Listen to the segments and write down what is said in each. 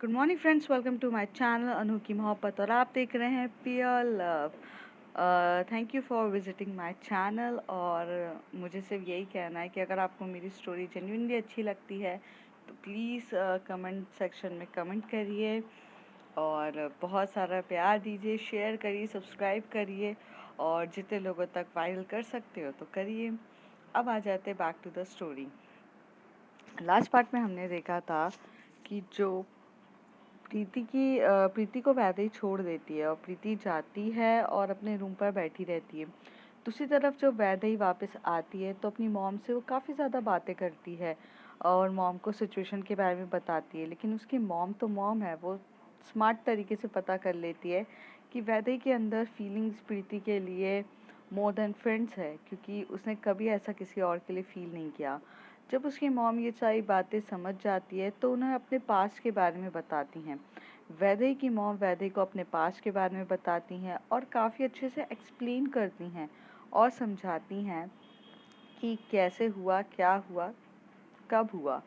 Good morning friends, welcome to my channel Anu की मोहब्बत और आप देख रहे हैं pure love. Thank you for visiting my channel. और मुझे सिर्फ यही कहना है कि अगर आपको मेरी स्टोरी जेन्युइनली अच्छी लगती है तो प्लीज़ कमेंट सेक्शन में कमेंट करिए और बहुत सारा प्यार दीजिए, शेयर करिए, सब्सक्राइब करिए और जितने लोगों तक वायरल कर सकते हो तो करिए। अब आ जाते हैं back to the story. Last part में हमने देखा था कि जो प्रीति को वैदेही छोड़ देती है और प्रीति जाती है और अपने रूम पर बैठी रहती है। दूसरी तरफ जब वैदेही वापस आती है तो अपनी मॉम से वो काफ़ी ज़्यादा बातें करती है और मॉम को सिचुएशन के बारे में बताती है। लेकिन उसकी मॉम तो मॉम है, वो स्मार्ट तरीके से पता कर लेती है कि वैदेही के अंदर फीलिंग्स प्रीति के लिए मोर देन फ्रेंड्स है, क्योंकि उसने कभी ऐसा किसी और के लिए फील नहीं किया। जब उसकी मॉम ये सारी बातें समझ जाती है तो उन्हें अपने पास्ट के बारे में बताती हैं। वैदेही की मॉम वैदेही को अपने पास्ट के बारे में बताती हैं और काफ़ी अच्छे से एक्सप्लेन करती हैं और समझाती हैं कि कैसे हुआ, क्या हुआ, कब हुआ।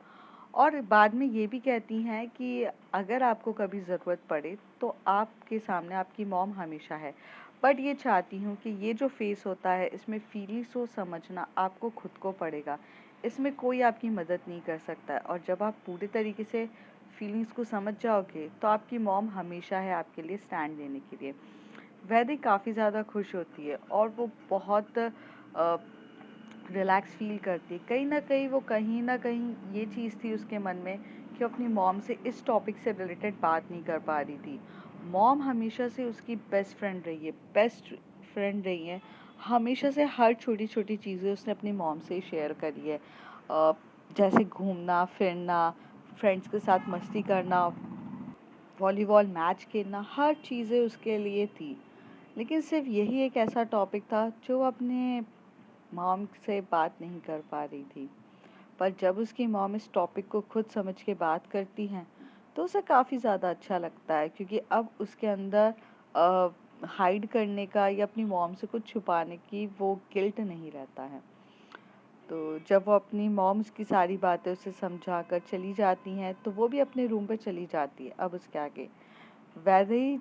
और बाद में ये भी कहती हैं कि अगर आपको कभी ज़रूरत पड़े तो आपके सामने आपकी मॉम हमेशा है। बट ये चाहती हूँ कि ये जो फेस होता है इसमें फीलिंग्स को समझना आपको खुद को पड़ेगा, इसमें कोई आपकी मदद नहीं कर सकता है। और जब आप पूरे तरीके से फीलिंग्स को समझ जाओगे तो आपकी मॉम हमेशा है आपके लिए स्टैंड लेने के लिए। वैदिक काफ़ी ज़्यादा खुश होती है और वो बहुत रिलैक्स फील करती है। कहीं ना कहीं ये चीज़ थी उसके मन में कि अपनी मॉम से इस टॉपिक से रिलेटेड बात नहीं कर पा रही थी। मॉम हमेशा से उसकी बेस्ट फ्रेंड रही है। हमेशा से हर छोटी छोटी चीज़ें उसने अपनी मॉम से शेयर करी है। जैसे घूमना फिरना, फ्रेंड्स के साथ मस्ती करना, वॉलीबॉल मैच खेलना, हर चीज़ें उसके लिए थी। लेकिन सिर्फ यही एक ऐसा टॉपिक था जो अपने मॉम से बात नहीं कर पा रही थी। पर जब उसकी मॉम इस टॉपिक को खुद समझ के बात करती हैं तो उसे काफ़ी ज़्यादा अच्छा लगता है, क्योंकि अब उसके अंदर हाइड करने का या अपनी मॉम से कुछ छुपाने की वो गिल्ट नहीं रहता है। तो जब वो अपनी मॉम्स की सारी बातें उसे समझा कर चली जाती हैं तो वो भी अपने रूम पे चली जाती है। अब उसके आगे वैदेही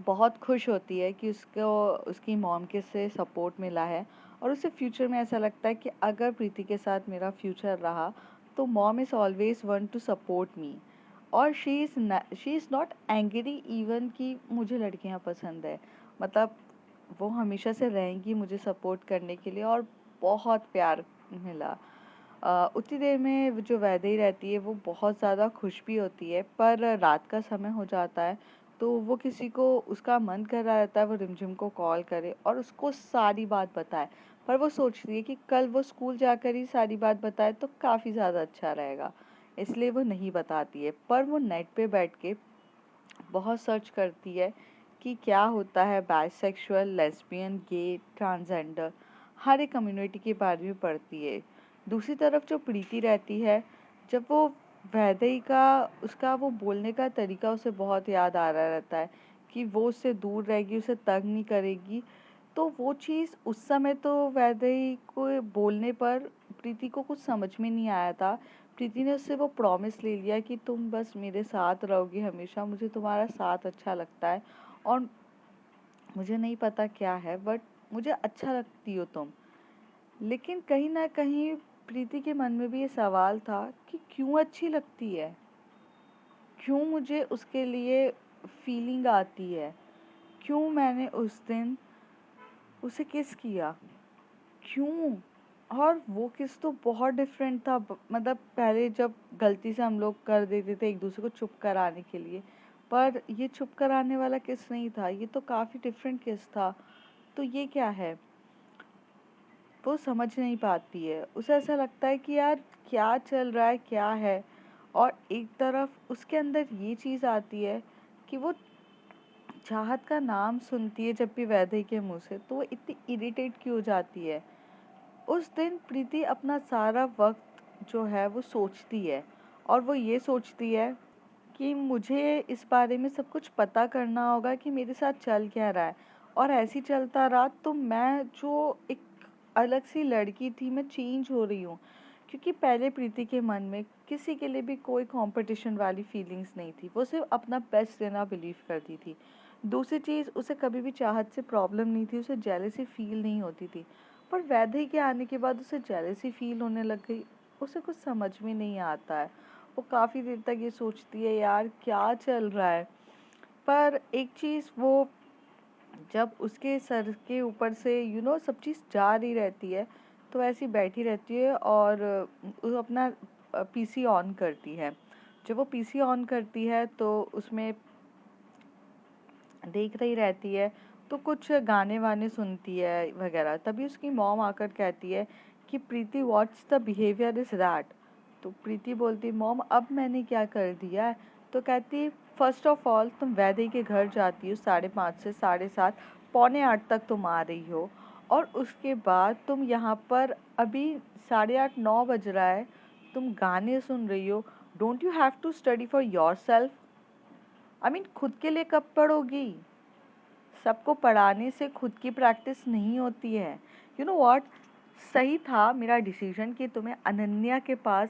बहुत खुश होती है कि उसको उसकी मॉम के से सपोर्ट मिला है और उसे फ्यूचर में ऐसा लगता है कि अगर प्रीति के साथ मेरा फ्यूचर रहा तो mom is always want to support me. और she is not angry even कि मुझे लड़कियां पसंद है। मतलब वो हमेशा से रहेंगी मुझे सपोर्ट करने के लिए और बहुत प्यार मिला। उतनी देर में जो वैदेही रहती है वो बहुत ज़्यादा खुश भी होती है, पर रात का समय हो जाता है तो वो किसी को उसका मन कर रहा रहता है वो रिमझिम को कॉल करे और उसको सारी बात बताए। पर वो सोचती है कि कल वो स्कूल जाकर ही सारी बात बताए तो काफ़ी ज़्यादा अच्छा रहेगा, इसलिए वो नहीं बताती है। पर वो नेट पे बैठ के बहुत सर्च करती है कि क्या होता है बाइसेक्सुअल, लेस्बियन, गे, ट्रांसजेंडर, हर एक कम्युनिटी के बारे में पढ़ती है। दूसरी तरफ जो प्रीति रहती है, जब वो वैदेही का उसका वो बोलने का तरीका उसे बहुत याद आ रहा रहता है कि वो उससे दूर रहेगी, उसे तंग नहीं करेगी। तो वो चीज़ उस समय तो वैदेही को बोलने पर प्रीति को कुछ समझ में नहीं आया था। प्रीति ने उससे वो प्रॉमिस ले लिया कि तुम बस मेरे साथ रहोगी हमेशा, मुझे तुम्हारा साथ अच्छा लगता है और मुझे नहीं पता क्या है बट मुझे अच्छा लगती हो तुम। लेकिन कहीं ना कहीं प्रीति के मन में भी ये सवाल था कि क्यों अच्छी लगती है, क्यों मुझे उसके लिए फीलिंग आती है, क्यों मैंने उस दिन उसे किस किया, क्यों। और वो किस तो बहुत डिफरेंट था। मतलब पहले जब गलती से हम लोग कर देते थे एक दूसरे को चुप कराने के लिए, पर ये चुप कराने वाला किस नहीं था, ये तो काफ़ी डिफरेंट किस था। तो ये क्या है, वो समझ नहीं पाती है। उसे ऐसा लगता है कि यार क्या चल रहा है, क्या है। और एक तरफ उसके अंदर ये चीज़ आती है कि वो चाहत का नाम सुनती है जब भी वैदेही के मुंह से तो वो इतनी इरिटेट क्यों हो जाती है। उस दिन प्रीति अपना सारा वक्त जो है वो सोचती है और वो ये सोचती है कि मुझे इस बारे में सब कुछ पता करना होगा कि मेरे साथ चल क्या रहा है। और ऐसे ही चलता रहा तो मैं जो एक अलग सी लड़की थी मैं चेंज हो रही हूँ, क्योंकि पहले प्रीति के मन में किसी के लिए भी कोई कंपटीशन वाली फीलिंग्स नहीं थी, वो सिर्फ अपना बेस्ट देना बिलीव करती थी। दूसरी चीज़, उसे कभी भी चाहत से प्रॉब्लम नहीं थी, उसे जेलसी फील नहीं होती थी। पर वैदेही के आने के बाद उसे जेलसी फील होने लग गई। उसे कुछ समझ में नहीं आता है। वो काफ़ी देर तक ये सोचती है, यार क्या चल रहा है। पर एक चीज़, वो जब उसके सर के ऊपर से सब चीज़ जा रही रहती है, तो ऐसी बैठी रहती है और वो अपना पीसी ऑन करती है। जब वो पीसी ऑन करती है तो उसमें देख रही रहती है, तो कुछ गाने वाने सुनती है वगैरह। तभी उसकी मॉम आकर कहती है कि Preeti, what's the behaviour is that. तो प्रीति बोलती, मॉम अब मैंने क्या कर दिया है। तो कहती, फर्स्ट ऑफ ऑल तुम वैदेही के घर जाती हो 5:30 से 7:30, 7:45 तक तुम आ रही हो, और उसके बाद तुम यहाँ पर अभी 8:30 9 बज रहा है, तुम गाने सुन रही हो। Don't you have to study for yourself? I mean, खुद के लिए कब पढ़ोगी? सबको पढ़ाने से खुद की प्रैक्टिस नहीं होती है। यू नो व्हाट, सही था मेरा डिसीजन कि तुम्हें अनन्या के पास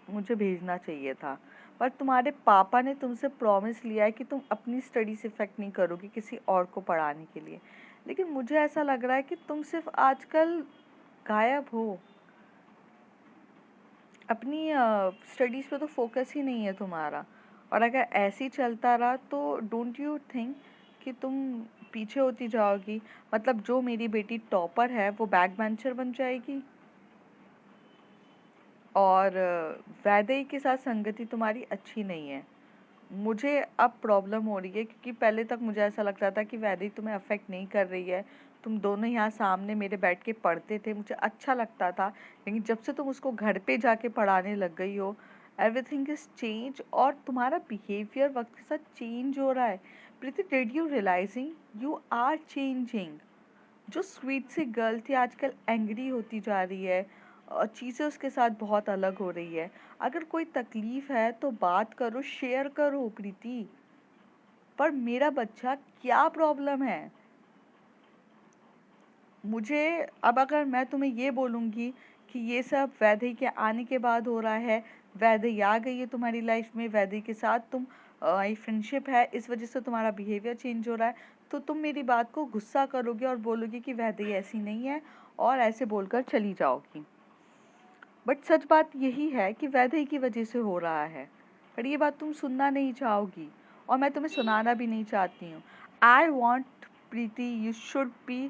मुझे भेजना चाहिए था। पर तुम्हारे पापा ने तुमसे प्रॉमिस लिया है कि तुम अपनी स्टडी से इफेक्ट नहीं करोगी किसी और को पढ़ाने के लिए। लेकिन मुझे ऐसा लग रहा है कि तुम सिर्फ आजकल गायब हो। अपनी स्टडीज़ पे तो फोकस ही नहीं है तुम्हारा। और अगर ऐसे ही चलता रहा तो डोंट यू थिंक कि तुम पीछे होती जाओगी? मतलब जो मेरी बेटी टॉपर है वो बैक बेंचर बन जाएगी, और वैदेही के साथ संगति तुम्हारी अच्छी नहीं है। मुझे अब प्रॉब्लम हो रही है, क्योंकि पहले तक मुझे ऐसा लगता था कि वैदेही तुम्हें अफेक्ट नहीं कर रही है। तुम दोनों यहाँ सामने मेरे बैठ के पढ़ते थे, मुझे अच्छा लगता था। लेकिन जब से तुम उसको घर पे जाके पढ़ाने लग गई हो, एवरीथिंग इज चेंज, और तुम्हारा बिहेवियर वक्त के साथ चेंज हो रहा है। Preeti, did you realising you are changing? जो स्वीट सी गर्ल थी आजकल एंग्री होती जा रही है, चीज़ें उसके साथ बहुत अलग हो रही है। अगर कोई तकलीफ है तो बात करो, शेयर करो प्रीति। पर मेरा बच्चा, क्या प्रॉब्लम है? मुझे, अब अगर मैं तुम्हें ये बोलूँगी कि ये सब वैदेही के आने के बाद हो रहा है, वैदेही आ गई है तुम्हारी लाइफ में, वैदेही के साथ तुम फ्रेंडशिप है, इस वजह से तुम्हारा बिहेवियर चेंज हो रहा है, तो तुम मेरी बात को गुस्सा करोगे और बोलोगे कि वैदेही ऐसी नहीं है, और ऐसे बोलकर चली जाओगी। बट सच बात यही है कि वैदेही की वजह से हो रहा है। पर ये बात तुम सुनना नहीं चाहोगी, और मैं तुम्हें सुनाना भी नहीं चाहती हूँ। I want Preeti, you should be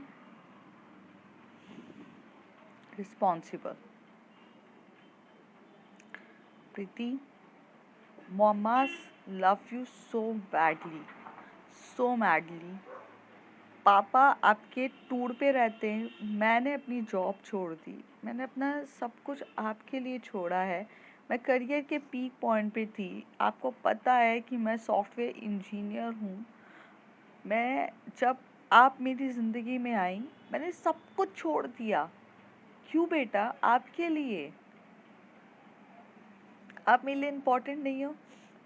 responsible. Preeti, Mamas love you so badly, so madly. पापा आपके टूर पे रहते हैं, मैंने अपनी जॉब छोड़ दी, मैंने अपना सब कुछ आपके लिए छोड़ा है। मैं करियर के पीक पॉइंट पे थी, आपको पता है कि मैं सॉफ्टवेयर इंजीनियर हूँ। मैं, जब आप मेरी ज़िंदगी में आई, मैंने सब कुछ छोड़ दिया। क्यों बेटा? आपके लिए। आप मेरे लिए इम्पोर्टेंट नहीं हो।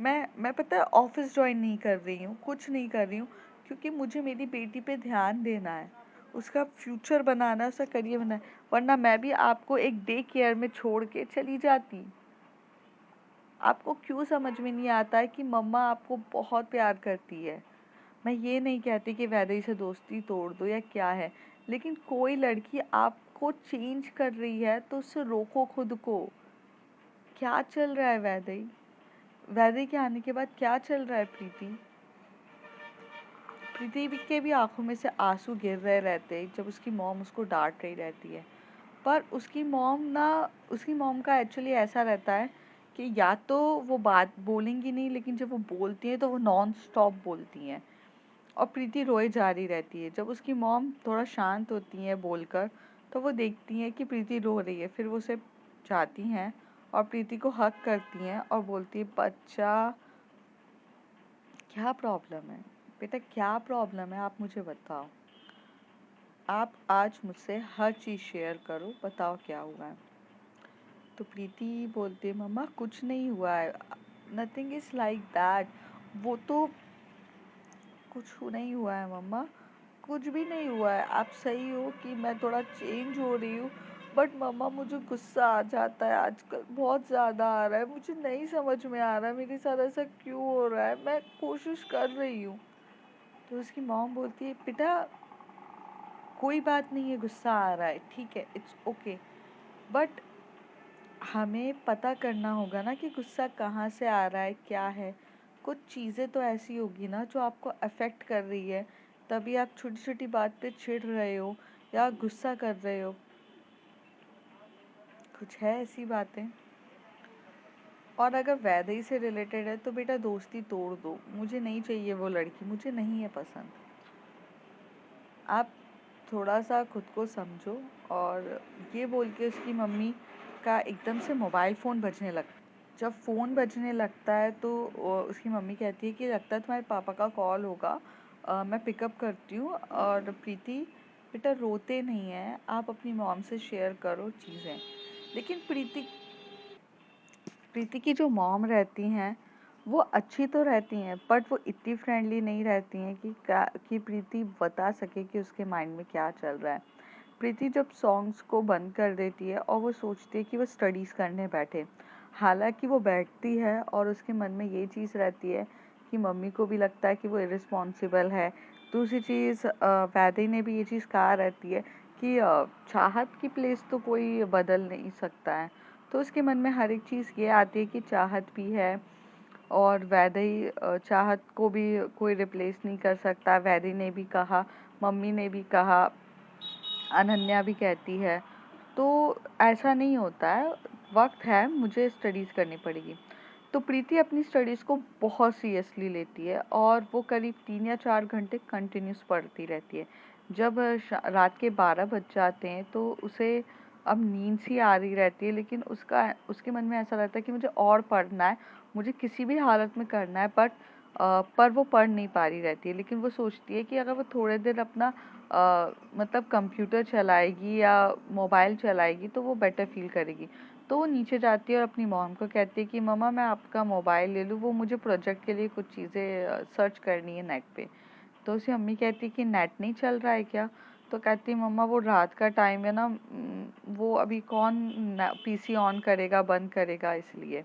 मैं पता है ऑफिस ज्वाइन नहीं कर रही हूँ, कुछ नहीं कर रही हूँ, क्योंकि मुझे मेरी बेटी पे ध्यान देना है, उसका फ्यूचर बनाना है, उसका करियर बनाना है। वरना मैं भी आपको एक डे केयर में छोड़ के चली जाती। आपको क्यों समझ में नहीं आता है कि मम्मा आपको बहुत प्यार करती है? मैं ये नहीं कहती कि वैदेही से दोस्ती तोड़ दो या क्या है, लेकिन कोई लड़की आपको चेंज कर रही है तो उससे रोको खुद को। क्या चल रहा है वैदेही? वैदेही के आने के बाद क्या चल रहा है प्रीति? प्रीति के भी आंखों में से आंसू गिर रहे रहते हैं जब उसकी मॉम उसको डांट रही रहती है। पर उसकी मॉम का एक्चुअली ऐसा रहता है कि या तो वो बात बोलेंगी नहीं, लेकिन जब वो बोलती हैं तो वो नॉन स्टॉप बोलती हैं, और प्रीति रोए जा रही रहती है। जब उसकी मॉम थोड़ा शांत होती हैं बोलकर, तो वो देखती हैं कि प्रीति रो रही है, फिर वो उसे जाती हैं और प्रीति को हग करती हैं और बोलती है, बच्चा क्या प्रॉब्लम है? बेटा क्या प्रॉब्लम है, आप मुझे बताओ। आप आज मुझसे हर चीज़ शेयर करो, बताओ क्या हुआ है। तो प्रीति बोलती है, मम्मा कुछ नहीं हुआ है, नथिंग इज लाइक दैट। वो तो कुछ नहीं हुआ है मम्मा, कुछ भी नहीं हुआ है। आप सही हो कि मैं थोड़ा चेंज हो रही हूँ, बट मम्मा मुझे गुस्सा आ जाता है आजकल, बहुत ज़्यादा आ रहा है, मुझे नहीं समझ में आ रहा है मेरे साथ ऐसा क्यों हो रहा है, मैं कोशिश कर रही हूँ। तो उसकी मॉम बोलती है बेटा कोई बात नहीं है, गुस्सा आ रहा है ठीक है, इट्स ओके, बट हमें पता करना होगा ना कि गुस्सा कहाँ से आ रहा है, क्या है। कुछ चीज़ें तो ऐसी होगी ना जो आपको अफेक्ट कर रही है, तभी आप छोटी छोटी बात पे चिढ़ रहे हो या गुस्सा कर रहे हो। कुछ है ऐसी बातें। और अगर वैदेही से रिलेटेड है तो बेटा दोस्ती तोड़ दो, मुझे नहीं चाहिए वो लड़की, मुझे नहीं है पसंद। आप थोड़ा सा खुद को समझो। और ये बोल के उसकी मम्मी का एकदम से मोबाइल फ़ोन बजने लगता। जब फ़ोन बजने लगता है तो उसकी मम्मी कहती है कि लगता है तुम्हारे पापा का कॉल होगा, मैं पिकअप करती हूँ। और प्रीति बेटा रोते नहीं हैं, आप अपनी मॉम से शेयर करो चीज़ें। लेकिन प्रीति की जो मॉम रहती हैं वो अच्छी तो रहती हैं, बट वो इतनी फ्रेंडली नहीं रहती हैं कि प्रीति बता सके कि उसके माइंड में क्या चल रहा है। प्रीति जब सॉन्ग्स को बंद कर देती है और वो सोचती है कि वो स्टडीज़ करने बैठे, हालांकि वो बैठती है और उसके मन में ये चीज़ रहती है कि मम्मी को भी लगता है कि वो इरिस्पॉन्सिबल है। दूसरी चीज़ वैदेही ने भी ये चीज़ कहा रहती है कि चाहत की प्लेस तो कोई बदल नहीं सकता है। तो उसके मन में हर एक चीज़ ये आती है कि चाहत भी है और वैदेही चाहत को भी कोई रिप्लेस नहीं कर सकता। वैदेही ने भी कहा, मम्मी ने भी कहा, अनन्या भी कहती है। तो ऐसा नहीं होता है, वक्त है, मुझे स्टडीज़ करनी पड़ेगी। तो प्रीति अपनी स्टडीज़ को बहुत सीरियसली लेती है और वो करीब 3 या 4 घंटे कंटिन्यूस पढ़ती रहती है। जब रात के 12 बज जाते हैं तो उसे अब नींद सी आ रही रहती है, लेकिन उसके मन में ऐसा रहता है कि मुझे और पढ़ना है, मुझे किसी भी हालत में करना है, पर वो पढ़ नहीं पा रही रहती है। लेकिन वो सोचती है कि अगर वो थोड़े देर अपना मतलब कंप्यूटर चलाएगी या मोबाइल चलाएगी तो वो बेटर फील करेगी। तो वो नीचे जाती है और अपनी मॉम को कहती है कि मम्मा मैं आपका मोबाइल ले लूँ, वो मुझे प्रोजेक्ट के लिए कुछ चीज़ें सर्च करनी है नेट पे। तो उसकी मम्मी कहती है कि नेट नहीं चल रहा है क्या? तो कहती है मम्मा वो रात का टाइम है ना, वो अभी कौन पीसी ऑन करेगा बंद करेगा, इसलिए।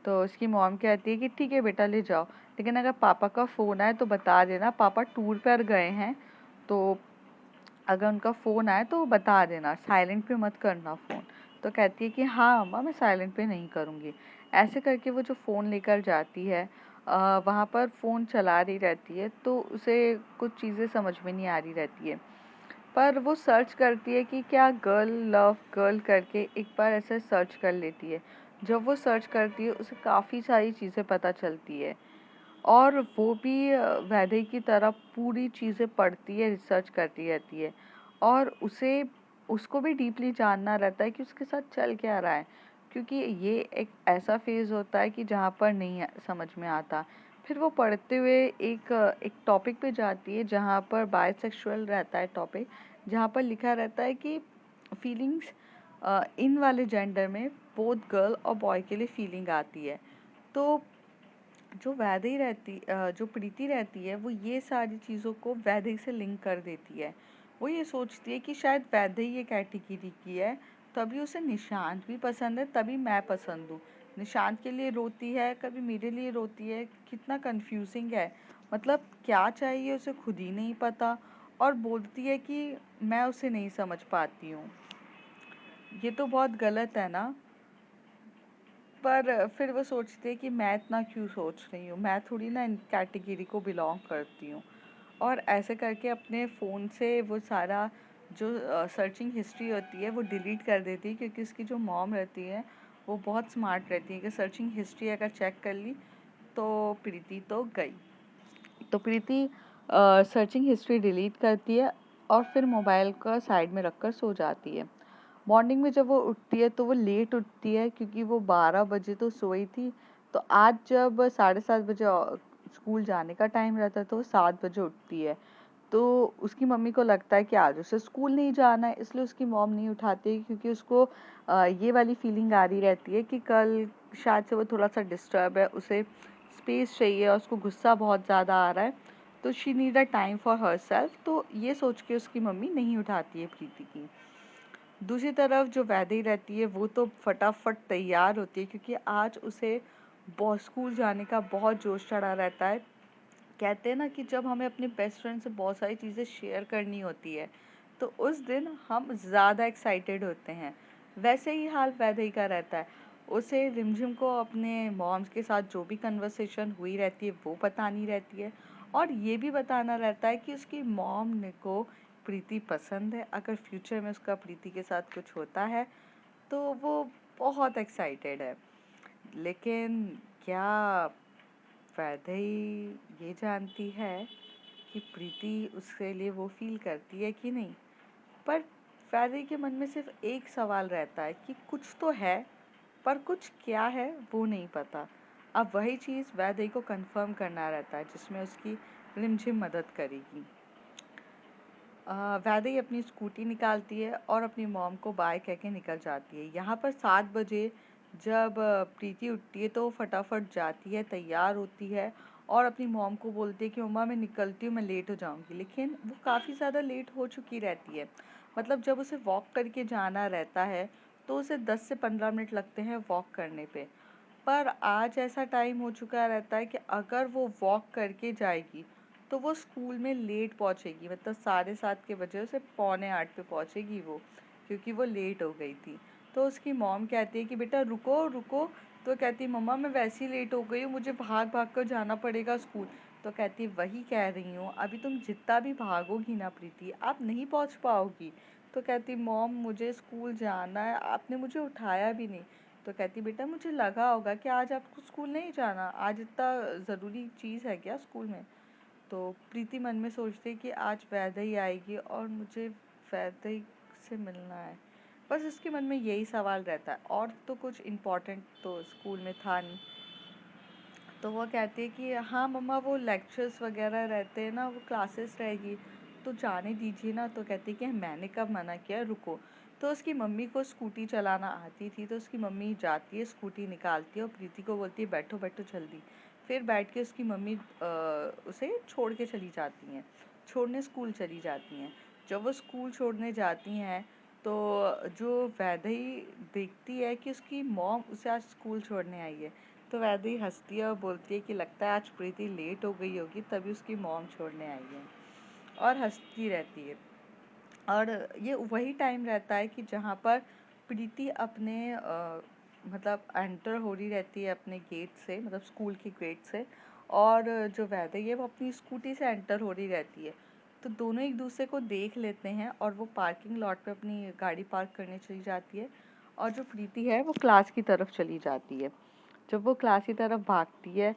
तो उसकी मॉम कहती है कि ठीक है बेटा ले जाओ, लेकिन अगर पापा का फ़ोन आए तो बता देना, पापा टूर पर गए हैं, तो अगर उनका फ़ोन आए तो बता देना, साइलेंट पे मत करना फ़ोन। तो कहती है कि हाँ अम्मा मैं साइलेंट पे नहीं करूँगी। ऐसे करके वो जो फ़ोन लेकर जाती है, वहाँ पर फ़ोन चला रही रहती है तो उसे कुछ चीज़ें समझ में नहीं आ रही रहती है। पर वो सर्च करती है कि क्या गर्ल लव गर्ल करके एक बार ऐसे सर्च कर लेती है। जब वो सर्च करती है उसे काफ़ी सारी चीज़ें पता चलती है और वो भी वैदेही की तरह पूरी चीज़ें पढ़ती है, रिसर्च करती रहती है और उसे उसको भी डीपली जानना रहता है कि उसके साथ चल क्या रहा है, क्योंकि ये एक ऐसा फेज़ होता है कि जहाँ पर नहीं समझ में आता। फिर वो पढ़ते हुए एक टॉपिक पे जाती है जहाँ पर बायसेक्सुअल रहता है टॉपिक, जहाँ पर लिखा रहता है कि फीलिंग्स इन वाले जेंडर में बोथ गर्ल और बॉय के लिए फीलिंग आती है। तो जो प्रीति रहती है वो ये सारी चीज़ों को वैदेही से लिंक कर देती है। वो ये सोचती है कि शायद वैदेही ये कैटेगरी की है, तभी उसे निशांत भी पसंद है, तभी मैं पसंद हूँ। निशांत के लिए रोती है, कभी मेरे लिए रोती है, कितना कंफ्यूजिंग है। मतलब क्या चाहिए उसे खुद ही नहीं पता और बोलती है कि मैं उसे नहीं समझ पाती हूँ। ये तो बहुत गलत है ना। पर फिर वो सोचती है कि मैं इतना क्यों सोच रही हूँ, मैं थोड़ी ना इन कैटेगरी को बिलोंग करती हूँ। और ऐसे करके अपने फ़ोन से वो सारा जो सर्चिंग हिस्ट्री होती है वो डिलीट कर देती है, क्योंकि उसकी जो मॉम रहती है वो बहुत स्मार्ट रहती है कि सर्चिंग हिस्ट्री अगर चेक कर ली तो प्रीति तो गई। तो प्रीति सर्चिंग हिस्ट्री डिलीट करती है और फिर मोबाइल का साइड में रखकर सो जाती है। मॉर्निंग में जब वो उठती है तो वो लेट उठती है, क्योंकि वो 12 बजे तो सोई थी। तो आज जब 7:30 बजे स्कूल जाने का टाइम रहता है तो वो 7 बजे उठती है। तो उसकी मम्मी को लगता है कि आज उसे स्कूल नहीं जाना है, इसलिए उसकी मॉम नहीं उठाती है, क्योंकि उसको ये वाली फीलिंग आ रही रहती है कि कल शायद से वो थोड़ा सा डिस्टर्ब है, उसे स्पेस चाहिए और उसको गुस्सा बहुत ज़्यादा आ रहा है, तो she need a time for her self. तो ये सोच के उसकी मम्मी नहीं उठाती है प्रीति की। दूसरी तरफ जो वैदेही रहती है वो तो फटाफट तैयार होती है, क्योंकि आज उसे स्कूल जाने का बहुत जोश चढ़ा रहता है। कहते हैं ना कि जब हमें अपने बेस्ट फ्रेंड से बहुत सारी चीज़ें शेयर करनी होती है तो उस दिन हम ज़्यादा एक्साइटेड होते हैं। वैसे ही हाल वैदेही का रहता है। उसे रिमझिम को अपने मॉम्स के साथ जो भी कन्वर्सेशन हुई रहती है वो बतानी रहती है, और ये भी बताना रहता है कि उसकी मॉम ने को प्रीति पसंद है। अगर फ्यूचर में उसका प्रीति के साथ कुछ होता है तो वो बहुत एक्साइटेड है। लेकिन क्या वैदेही ये जानती है कि प्रीति उसके लिए वो फील करती है कि नहीं? पर वैदेही के मन में सिर्फ एक सवाल रहता है कि कुछ तो है, पर कुछ क्या है वो नहीं पता। अब वही चीज़ वैदेही को कंफर्म करना रहता है, जिसमें उसकी रिमझिम मदद करेगी। वैदेही अपनी स्कूटी निकालती है और अपनी मॉम को बाय कह के निकल जाती है। यहाँ पर 7 बजे जब प्रीति उठती है तो वो फटाफट जाती है, तैयार होती है और अपनी मॉम को बोलती है कि मम्मा मैं निकलती हूँ, मैं लेट हो जाऊँगी। लेकिन वो काफ़ी ज़्यादा लेट हो चुकी रहती है। मतलब जब उसे वॉक करके जाना रहता है तो उसे 10 से 15 मिनट लगते हैं वॉक करने पे। पर आज ऐसा टाइम हो चुका रहता है कि अगर वो वॉक करके जाएगी तो वो स्कूल में लेट पहुंचेगी। मतलब 7:30 के बजे उसे 7:45 पे पहुंचेगी वो, क्योंकि वो लेट हो गई थी। तो उसकी मॉम कहती है कि बेटा रुको रुको। तो कहती है मम्मा मैं वैसे ही लेट हो गई हूँ, मुझे भाग भाग कर जाना पड़ेगा स्कूल। तो कहती है वही कह रही हूँ, अभी तुम जितना भी भागोगी ना प्रीति, आप नहीं पहुँच पाओगी। तो कहती मॉम मुझे स्कूल जाना है, आपने मुझे उठाया भी नहीं। तो कहती बेटा मुझे लगा होगा कि आज आपको स्कूल नहीं जाना, आज इतना ज़रूरी चीज़ है क्या स्कूल में? तो प्रीति मन में सोचती है कि आज वैदेही आएगी और मुझे वैदेही से मिलना है। बस उसके मन में यही सवाल रहता है, और तो कुछ इम्पोर्टेंट तो स्कूल में था नहीं। तो वो कहती है कि हाँ मम्मा वो लेक्चर्स वगैरह रहते हैं ना, वो क्लासेस रहेगी तो जाने दीजिए ना। तो कहती है कि मैंने कब मना किया, रुको। तो उसकी मम्मी को स्कूटी चलाना आती थी, तो उसकी मम्मी जाती है स्कूटी निकालती है और प्रीति को बोलती है बैठो बैठो जल्दी। फिर बैठ के उसकी मम्मी उसे छोड़ के चली जाती हैं, छोड़ने स्कूल चली जाती हैं। जब वो स्कूल छोड़ने जाती हैं तो जो वैदेही देखती है कि उसकी मॉम उसे आज स्कूल छोड़ने आई है, तो वैदेही हंसती है और बोलती है कि लगता है आज प्रीति लेट हो गई होगी तभी उसकी मॉम छोड़ने आई है, और हंसती रहती है। और ये वही टाइम रहता है कि जहाँ पर प्रीति अपने मतलब एंटर हो रही रहती है अपने गेट से, मतलब स्कूल के गेट से, और जो वैदेही है वो अपनी स्कूटी से एंटर हो रही रहती है। तो दोनों एक दूसरे को देख लेते हैं और वो पार्किंग लॉट पे अपनी गाड़ी पार्क करने चली जाती है, और जो प्रीति है वो क्लास की तरफ चली जाती है। जब वो क्लास की तरफ भागती है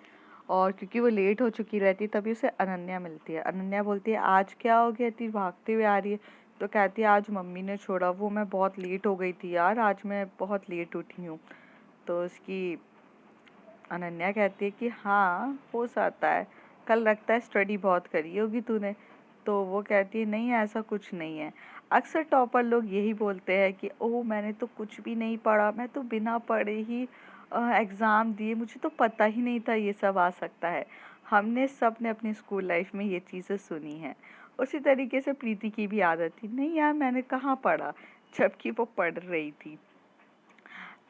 और क्योंकि वो लेट हो चुकी रहती है, तभी उसे अनन्या मिलती है। अनन्या बोलती है आज क्या हो गया, इतनी भागते हुए आ रही है? तो कहती है आज मम्मी ने छोड़ा, वो मैं बहुत लेट हो गई थी यार, आज मैं बहुत लेट उठी हूँ। तो उसकी अनन्या कहती है कि हाँ हो सकता है, कल लगता है स्टडी बहुत करी होगी तूने। तो वो कहती है नहीं ऐसा कुछ नहीं है। अक्सर टॉपर लोग यही बोलते हैं कि ओह मैंने तो कुछ भी नहीं पढ़ा, मैं तो बिना पढ़े ही एग्ज़ाम दिए, मुझे तो पता ही नहीं था ये सब आ सकता है। हमने सब ने अपनी स्कूल लाइफ में ये चीज़ें सुनी हैं। उसी तरीके से प्रीति की भी आदत थी, नहीं यार मैंने कहाँ पढ़ा, जबकि वो पढ़ रही थी।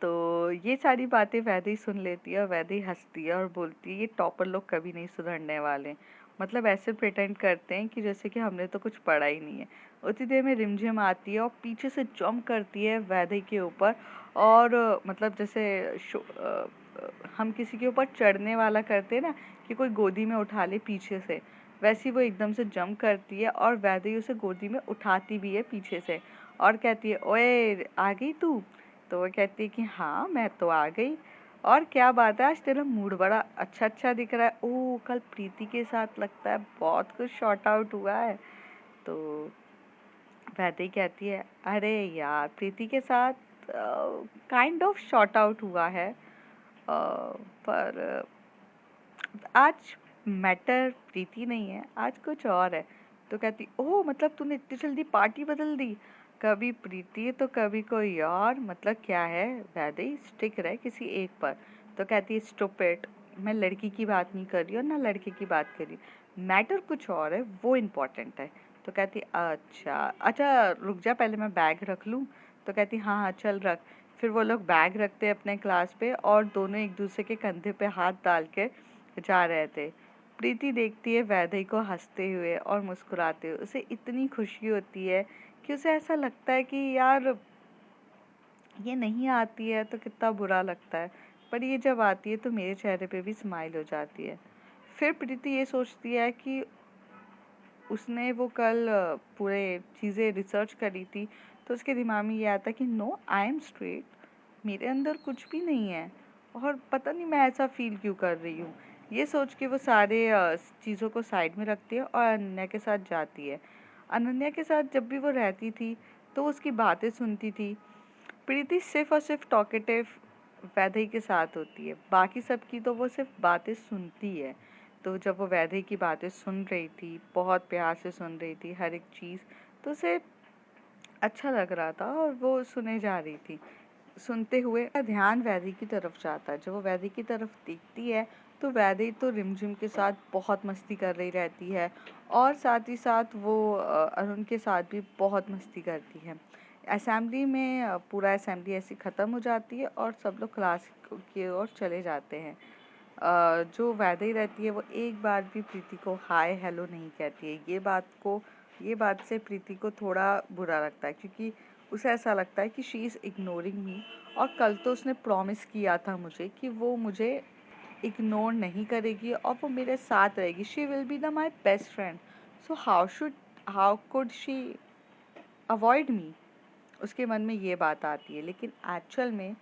तो ये सारी बातें वैदेही सुन लेती है और वैदेही हंसती है और बोलती है ये टॉपर लोग कभी नहीं सुधरने वाले। मतलब ऐसे प्रिटेंड करते हैं कि जैसे कि हमने तो कुछ पढ़ा ही नहीं है। उतनी देर में रिमझिम आती है और पीछे से जंप करती है वैदेही के ऊपर, और मतलब जैसे हम किसी के ऊपर चढ़ने वाला करते हैं ना कि कोई गोदी में उठा ले पीछे से, वैसी वो एकदम से जंप करती है और वैदेही उसे गोदी में उठाती भी है पीछे से, और कहती है ओए आ गई तू? तो वो कहती है कि हाँ मैं तो आ गई, और क्या बात है आज तेरा मूड बड़ा अच्छा अच्छा दिख रहा है, ओह कल प्रीति के साथ लगता है बहुत कुछ शॉर्ट आउट हुआ है। तो वैदेही कहती है अरे यार प्रीति के साथ काइंड ऑफ शॉर्ट आउट हुआ है, पर आज मैटर प्रीति नहीं है, आज कुछ और है। तो कहती ओह मतलब तूने इतनी जल्दी पार्टी बदल दी, कभी प्रीति तो कभी कोई और, मतलब क्या है वैदेही स्टिक रहे किसी एक पर। तो कहती है स्टूपिड, मैं लड़की की बात नहीं कर रही हूँ ना लड़के की बात कर रही हूँ, मैटर कुछ और है वो इम्पोर्टेंट है। तो कहती अच्छा अच्छा रुक जा पहले मैं बैग रख लूँ। तो तो कहती हाँ हाँ चल रख। फिर वो लोग बैग रखते अपने क्लास पे और दोनों एक दूसरे के कंधे पे हाथ डाल के जा रहे थे। प्रीति देखती है वैदेही को हंसते हुए और मुस्कुराते हुए। उसे इतनी खुशी होती है कि उसे ऐसा लगता है कि यार ये नहीं आती है तो कितना बुरा लगता है, पर ये जब आती है तो मेरे चेहरे पे भी स्माइल हो जाती है। फिर प्रीति ये सोचती है कि उसने वो कल पूरे चीज़ें रिसर्च करी थी, तो उसके दिमाग में ये आता कि नो आई एम स्ट्रेट, मेरे अंदर कुछ भी नहीं है और पता नहीं मैं ऐसा फील क्यों कर रही हूँ। ये सोच के वो सारे चीज़ों को साइड में रखती है और अनन्या के साथ जाती है। अनन्या के साथ जब भी वो रहती थी तो उसकी बातें सुनती थी। प्रीति सिर्फ और सिर्फ टॉकेटिव वैदेही के साथ होती है, बाकी सबकी तो वो सिर्फ बातें सुनती है। तो जब वो वैदेही की बातें सुन रही थी, बहुत प्यार से सुन रही थी हर एक चीज़, तो उसे अच्छा लग रहा था और वो सुने जा रही थी। सुनते हुए ध्यान वैदेही की तरफ जाता है। जब वो वैदेही की तरफ देखती है तो वैदेही तो रिमझिम के साथ बहुत मस्ती कर रही रहती है और साथ ही साथ वो अरुण के साथ भी बहुत मस्ती करती है। असेंबली में पूरा असेंबली ऐसी ख़त्म हो जाती है और सब लोग क्लास की ओर चले जाते हैं। जो वैदेही रहती है वो एक बार भी प्रीति को हाय हेलो नहीं कहती है। ये बात से प्रीति को थोड़ा बुरा लगता है क्योंकि उसे ऐसा लगता है कि शी इज़ इग्नोरिंग मी, और कल तो उसने प्रॉमिस किया था मुझे कि वो मुझे इग्नोर नहीं करेगी और वो मेरे साथ रहेगी। She will be the my best friend, so how could she avoid me. उसके मन में ये बात आती है, लेकिन एक्चुअल में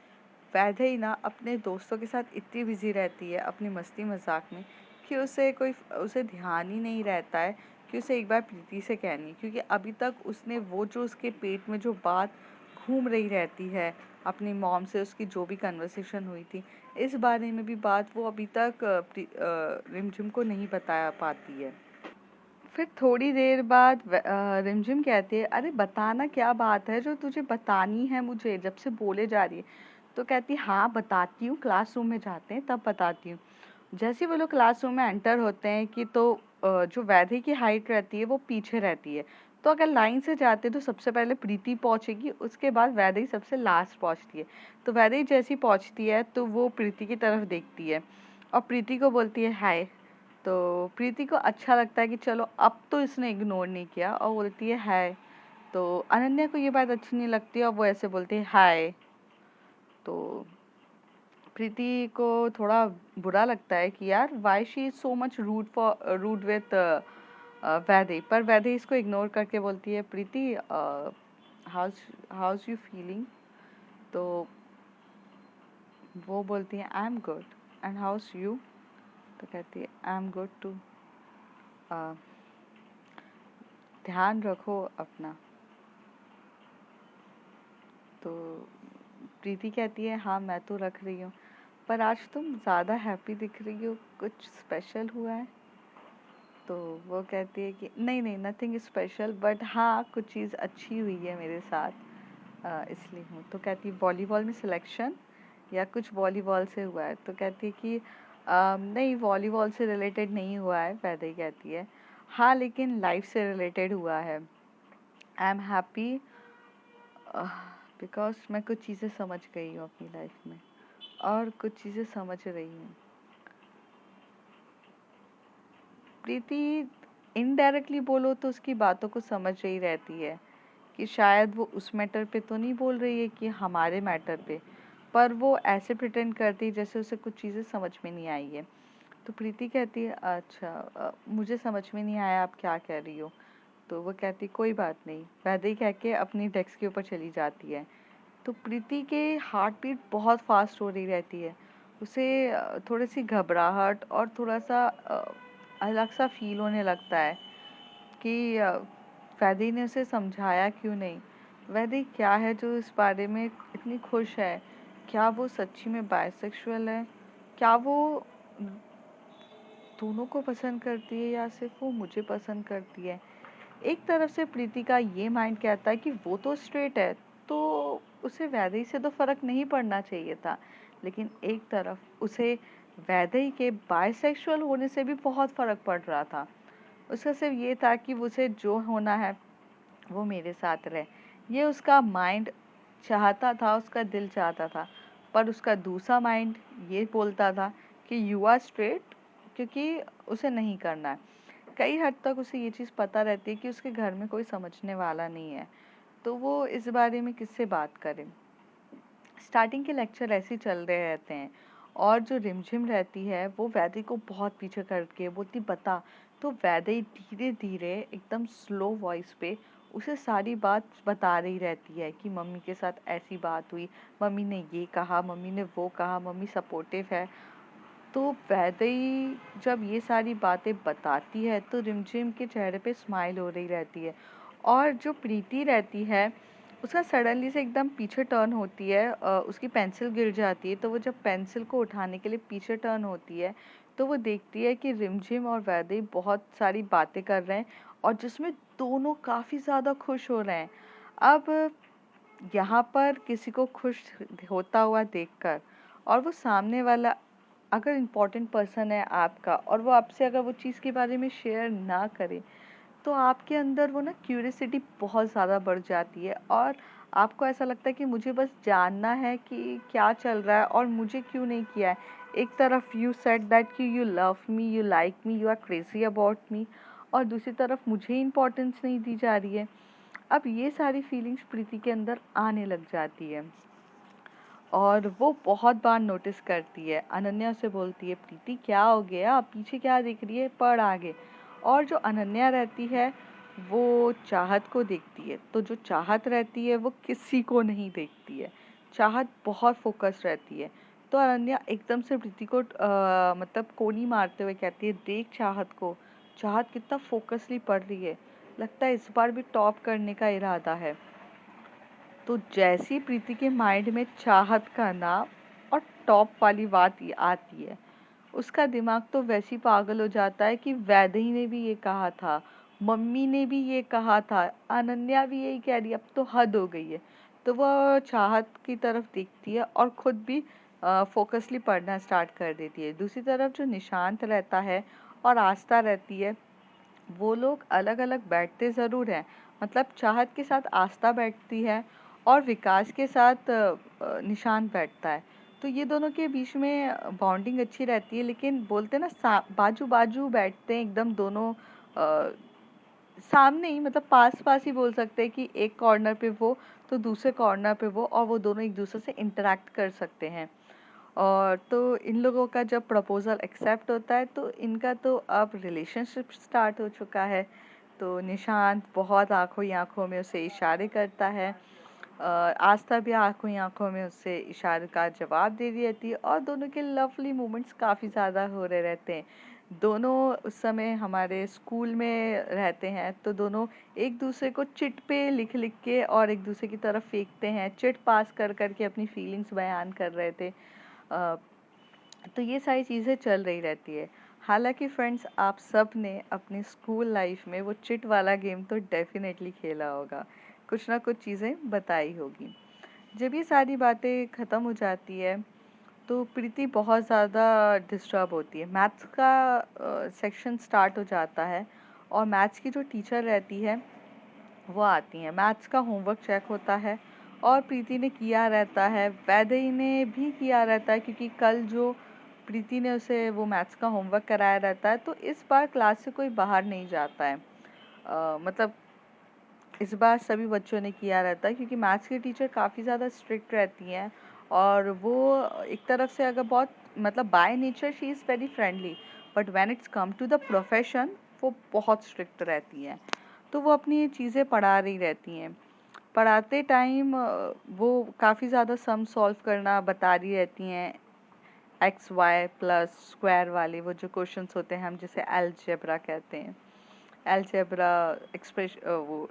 वैदेही ना अपने दोस्तों के साथ इतनी बिजी रहती है अपनी मस्ती मजाक में कि उसे ध्यान ही नहीं रहता है कि उसे एक बार प्रीति से कहनी है, क्योंकि अभी तक उसने वो जो उसके पेट में जो बात घूम रही रहती है अपनी मॉम से, उसकी जो भी कन्वर्सेशन हुई थी, इस बारे में भी बात वो अभी तक रिमझिम को नहीं बता पाती है। फिर थोड़ी देर बाद रिमझिम कहती है अरे बताना क्या बात है जो तुझे बतानी है मुझे, जब से बोले जा रही है। तो कहती है हाँ बताती हूँ, क्लासरूम में जाते हैं तब बताती हूँ। जैसे ही वो लोग क्लासरूम में एंटर होते हैं कि तो जो वैदेही की हाइट रहती है वो पीछे रहती है। तो अगर लाइन से जाते तो सबसे पहले प्रीति पहुंचेगी, उसके बाद वैदेही सबसे लास्ट पहुंचती है। तो वैदेही जैसी पहुंचती है तो वो प्रीति की तरफ देखती है और प्रीति को बोलती है हाय। तो प्रीति को अच्छा लगता है कि चलो अब तो इसने इग्नोर नहीं किया और बोलती है हाय। तो अनन्या को ये बात अच्छी नहीं लगती और वो ऐसे बोलती है हाय। तो प्रीति को थोड़ा बुरा लगता है कि यार why she is so much rude with Vaidehi, पर वैदेही इसको इग्नोर करके बोलती है Preeti how's how's you feeling. तो वो बोलती है I am good and how's you. तो कहती है आई एम गुड टू, ध्यान रखो अपना। तो प्रीति कहती है हाँ मैं तो रख रही हूँ, पर आज तुम ज़्यादा हैप्पी दिख रही हो, कुछ स्पेशल हुआ है। तो वो कहती है कि नहीं नहीं नथिंग स्पेशल, बट हाँ कुछ चीज़ अच्छी हुई है मेरे साथ, इसलिए हूँ। तो कहती है वॉलीबॉल में सिलेक्शन या कुछ वॉलीबॉल से हुआ है। तो कहती है कि नहीं वॉलीबॉल से रिलेटेड नहीं हुआ है। वैदेही कहती है हाँ लेकिन लाइफ से रिलेटेड हुआ है। आई एम हैप्पी बिकॉज मैं कुछ चीज़ें समझ गई हूँ अपनी लाइफ में और कुछ चीज़ें समझ रही हूँ। प्रीति इनडायरेक्टली बोलो तो उसकी बातों को समझ रही रहती है कि शायद वो उस मैटर पे तो नहीं बोल रही है कि हमारे मैटर पे, पर वो ऐसे प्रिटेंड करती है जैसे उसे कुछ चीज़ें समझ में नहीं आई है। तो प्रीति कहती है अच्छा मुझे समझ में नहीं आया आप क्या कह रही हो। तो वो कहती कोई बात नहीं, वैसे ही कह के अपनी डेस्क के ऊपर चली जाती है। तो प्रीति के हार्ट बीट बहुत फास्ट हो रही रहती है। उसे थोड़ी सी घबराहट और थोड़ा सा अलग सा फील होने लगता है कि वैदेही ने उसे समझाया क्यों नहीं। वैदेही क्या है जो इस बारे में इतनी खुश है, क्या वो सच्ची में बायसेक्सुअल है, क्या वो दोनों को पसंद करती है या सिर्फ वो मुझे पसंद करती है। एक तरफ से प्रीति का ये माइंड कहता है कि वो तो स्ट्रेट है तो उसे वैदेही से तो फर्क नहीं पड़ना चाहिए था, लेकिन एक तरफ उसे वैदेही के बायसेक्सुअल होने से भी बहुत फर्क पड़ रहा था। उसका सिर्फ ये था कि उसे जो होना है वो मेरे साथ रहे। ये उसका माइंड चाहता था, उसका दिल चाहता था, पर उसका दूसरा माइंड ये बोलता था कि यू आर स्ट्रेट, क्योंकि उसे नहीं करना है। कई हद तक उसे ये चीज़ पता रहती है कि उसके घर में कोई समझने वाला नहीं है, तो वो इस बारे में किससे बात करे। स्टार्टिंग के लेक्चर ऐसे ही चल रहे रहते हैं, और जो रिमझिम रहती है वो वैदेही को बहुत पीछे करके बोलती बता। तो वैदेही धीरे धीरे एकदम स्लो वॉइस पे उसे सारी बात बता रही रहती है कि मम्मी के साथ ऐसी बात हुई, मम्मी ने ये कहा, मम्मी ने वो कहा, मम्मी सपोर्टिव है। तो वैदेही जब ये सारी बातें बताती है तो रिमझिम के चेहरे पे स्माइल हो रही रहती है, और जो प्रीति रहती है उसका सडनली से एकदम पीछे टर्न होती है, उसकी पेंसिल गिर जाती है, तो वो जब पेंसिल को उठाने के लिए पीछे टर्न होती है तो वो देखती है कि रिमझिम और वैदेही बहुत सारी बातें कर रहे हैं, और जिसमें दोनों काफ़ी ज़्यादा खुश हो रहे हैं। अब यहाँ पर किसी को खुश होता हुआ देखकर, और वो सामने वाला अगर इम्पोर्टेंट पर्सन है आपका, और वो आपसे अगर वो चीज़ के बारे में शेयर ना करे, तो आपके अंदर वो ना क्यूरियसिटी बहुत ज़्यादा बढ़ जाती है, और आपको ऐसा लगता है कि मुझे बस जानना है कि क्या चल रहा है और मुझे क्यों नहीं किया है। एक तरफ यू सेड दैट कि you love me, you like me, you are crazy about me, और दूसरी तरफ मुझे इम्पोर्टेंस नहीं दी जा रही है। अब ये सारी फीलिंग्स प्रीति के अंदर आने लग जाती है, और वो बहुत बार नोटिस करती है। अनन्या उसे बोलती है प्रीति क्या हो गया, पीछे क्या देख रही है, पढ़ आगे। और जो अनन्या रहती है वो चाहत को देखती है, तो जो चाहत रहती है वो किसी को नहीं देखती है। चाहत बहुत फोकस रहती है। तो अनन्या एकदम से प्रीति को मतलब कोनी मारते हुए कहती है देख चाहत को, चाहत कितना फोकसली पढ़ रही है, लगता है इस बार भी टॉप करने का इरादा है। तो जैसी प्रीति के माइंड में चाहत का नाम और टॉप वाली बात आती है, उसका दिमाग तो वैसे ही पागल हो जाता है कि वैदेही ने भी ये कहा था, मम्मी ने भी ये कहा था, अनन्या भी यही कह रही है, अब तो हद हो गई है। तो वो चाहत की तरफ देखती है और खुद भी फोकसली पढ़ना स्टार्ट कर देती है। दूसरी तरफ जो निशांत रहता है और आस्था रहती है, वो लोग अलग अलग बैठते ज़रूर हैं, मतलब चाहत के साथ आस्था बैठती है और विकास के साथ निशांत बैठता है। तो ये दोनों के बीच में बॉन्डिंग अच्छी रहती है, लेकिन बोलते हैं ना बाजू बाजू बैठते हैं एकदम दोनों, अ, सामने ही, मतलब पास पास ही बोल सकते हैं कि एक कॉर्नर पे वो तो दूसरे कॉर्नर पे वो, और वो दोनों एक दूसरे से इंटरेक्ट कर सकते हैं। और तो इन लोगों का जब प्रपोज़ल एक्सेप्ट होता है तो इनका तो अब रिलेशनशिप स्टार्ट हो चुका है। तो निशांत बहुत आँखों ही आँखों में उसे इशारे करता है, आस्था भी आँखों ही आँखों में उससे इशारे का जवाब दे रही रहती है, और दोनों के लवली मोमेंट्स काफ़ी ज़्यादा हो रहे रहते हैं। दोनों उस समय हमारे स्कूल में रहते हैं, तो दोनों एक दूसरे को चिट पे लिख लिख के और एक दूसरे की तरफ फेंकते हैं, चिट पास कर करके अपनी फीलिंग्स बयान कर रहे थे। अ, तो ये सारी चीज़ें चल रही रहती है। हालाँकि फ्रेंड्स, आप सब ने अपनी स्कूल लाइफ में वो चिट वाला गेम तो डेफ़िनेटली खेला होगा, कुछ ना कुछ चीज़ें बताई होगी। जब ये सारी बातें ख़त्म हो जाती है तो प्रीति बहुत ज़्यादा डिस्टर्ब होती है। मैथ्स का सेक्शन स्टार्ट हो जाता है, और मैथ्स की जो टीचर रहती है वो आती हैं। मैथ्स का होमवर्क चेक होता है, और प्रीति ने किया रहता है, वैदेही ने भी किया रहता है, क्योंकि कल जो प्रीति ने उसे वो मैथ्स का होमवर्क कराया रहता है, तो इस बार क्लास से कोई बाहर नहीं जाता है। मतलब इस बार सभी बच्चों ने किया रहता है, क्योंकि मैथ्स की टीचर काफ़ी ज़्यादा स्ट्रिक्ट रहती हैं, और वो एक तरफ से अगर बहुत, मतलब by nature she is very friendly, but when it's come to the profession वो बहुत स्ट्रिक्ट रहती हैं। तो वो अपनी चीज़ें पढ़ा रही रहती हैं। पढ़ाते टाइम वो काफ़ी ज़्यादा सम सॉल्व करना बता रही रहती हैं, एक्स वाई प्लस स्क्वायर वाले वो जो क्वेश्चंस होते हैं, हम जिसे अलजेब्रा कहते हैं। अलजेब्रा एक्सप्रेश वो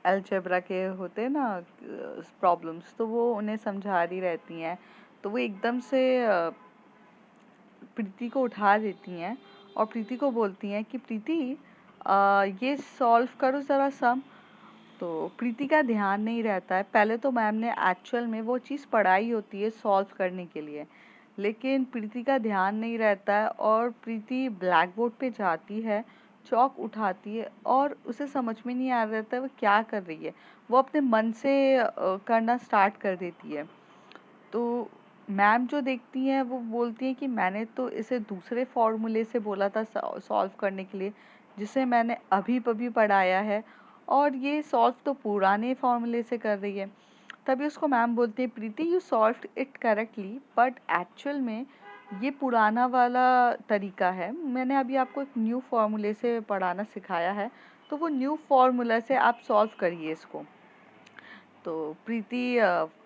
अलजेब्रा के होते हैं ना प्रॉब्लम्स, तो वो उन्हें समझा रही रहती हैं। तो वो एकदम से प्रीति को उठा देती हैं, और प्रीति को बोलती हैं कि प्रीति ये सॉल्व करो ज़रा सम। तो प्रीति का ध्यान नहीं रहता है, पहले तो मैम ने एक्चुअल में वो चीज़ पढ़ाई होती है सॉल्व करने के लिए, लेकिन प्रीति का ध्यान नहीं रहता है, और प्रीति ब्लैक बोर्ड पे जाती है चॉक उठाती है और उसे समझ में नहीं आ रहा था वो क्या कर रही है। वो अपने मन से करना स्टार्ट कर देती है। तो मैम जो देखती हैं वो बोलती हैं कि मैंने तो इसे दूसरे फॉर्मूले से बोला था सॉल्व करने के लिए, जिसे मैंने अभी अभी पढ़ाया है, और ये सॉल्व तो पुराने फॉर्मूले से कर रही है। तभी उसको मैम बोलती है, Preeti you solved it correctly but actual में ये पुराना वाला तरीका है, मैंने अभी आपको एक न्यू फॉर्मूले से पढ़ाना सिखाया है, तो वो न्यू फॉर्मूला से आप सॉल्व करिए इसको। तो प्रीति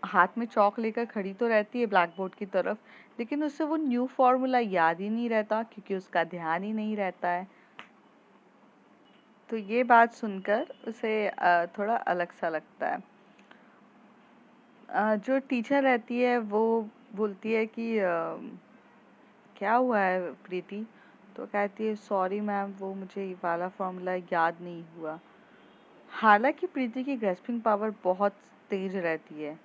हाथ में चॉक लेकर खड़ी तो रहती है ब्लैक बोर्ड की तरफ, लेकिन उसे वो न्यू फॉर्मूला याद ही नहीं रहता क्योंकि उसका ध्यान ही नहीं रहता है। तो ये बात सुनकर उसे थोड़ा अलग सा लगता है। जो टीचर रहती है वो बोलती है कि क्या हुआ है प्रीति? तो कहती है, सॉरी मैम, वो मुझे ये वाला फॉर्मूला याद नहीं हुआ। हालांकि प्रीति की ग्रेस्पिंग पावर बहुत तेज रहती है,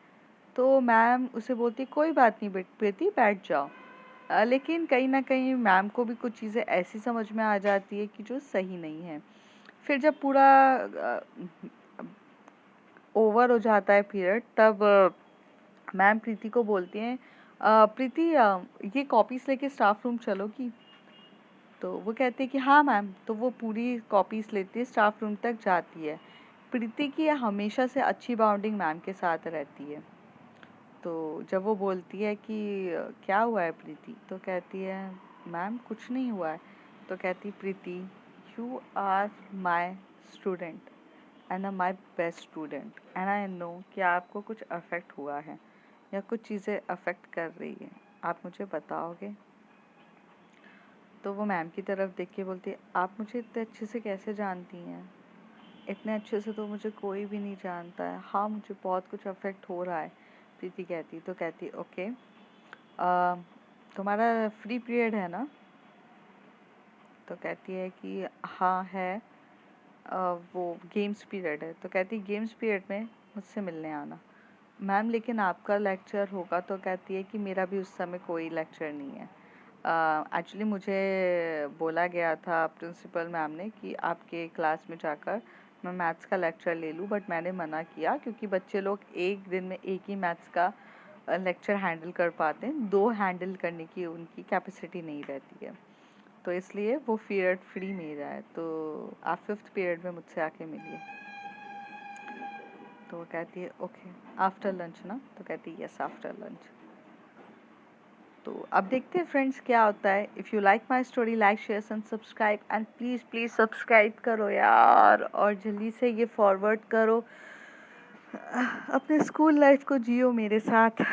तो मैम उसे बोलती, कोई बात नहीं प्रीति, बैठ जाओ। लेकिन कहीं ना कहीं मैम को भी कुछ चीज़ें ऐसी समझ में आ जाती है कि जो सही नहीं है। फिर जब पूरा ओवर हो जाता है पीरियड, तब मैम प्रीति को बोलती हैं, प्रीति ये कॉपीज लेके स्टाफ रूम चलोगी? तो वो कहती है कि हाँ मैम। तो वो पूरी कॉपीज लेती है, स्टाफ रूम तक जाती है। प्रीति की हमेशा से अच्छी बाउंडिंग मैम के साथ रहती है। तो जब वो बोलती है कि क्या हुआ है प्रीति? तो कहती है, मैम कुछ नहीं हुआ है। तो कहती, Preeti you are my student and my best student and I know कि आपको कुछ अफेक्ट हुआ है या कुछ चीज़ें अफेक्ट कर रही है, आप मुझे बताओगे? तो वो मैम की तरफ देख के बोलती है, आप मुझे इतने अच्छे से कैसे जानती हैं? इतने अच्छे से तो मुझे कोई भी नहीं जानता है। हाँ, मुझे बहुत कुछ अफेक्ट हो रहा है। प्रीति कहती, तो कहती, ओके, तुम्हारा फ्री पीरियड है ना? तो कहती है कि हाँ है। वो गेम्स पीरियड है। तो कहती, गेम्स पीरियड में मुझसे मिलने आना। मैम लेकिन आपका लेक्चर होगा? तो कहती है कि मेरा भी उस समय कोई लेक्चर नहीं है। एक्चुअली मुझे बोला गया था प्रिंसिपल मैम ने कि आपके क्लास में जाकर मैं मैथ्स का लेक्चर ले लूँ, बट मैंने मना किया क्योंकि बच्चे लोग एक दिन में एक ही मैथ्स का लेक्चर हैंडल कर पाते हैं, दो हैंडल करने की उनकी कैपेसिटी नहीं रहती है। तो इसलिए वो पीरियड फ्री मेरा है, तो आप 5th पीरियड में मुझसे आके मिलिए। तो वो कहती है, ओके, आफ्टर लंच ना? तो कहती है, यस आफ्टर लंच। तो अब देखते हैं फ्रेंड्स क्या होता है। If you like my story, like share and subscribe, and please please subscribe करो यार, और जल्दी से ये फॉरवर्ड करो। अपने स्कूल लाइफ को जियो मेरे साथ।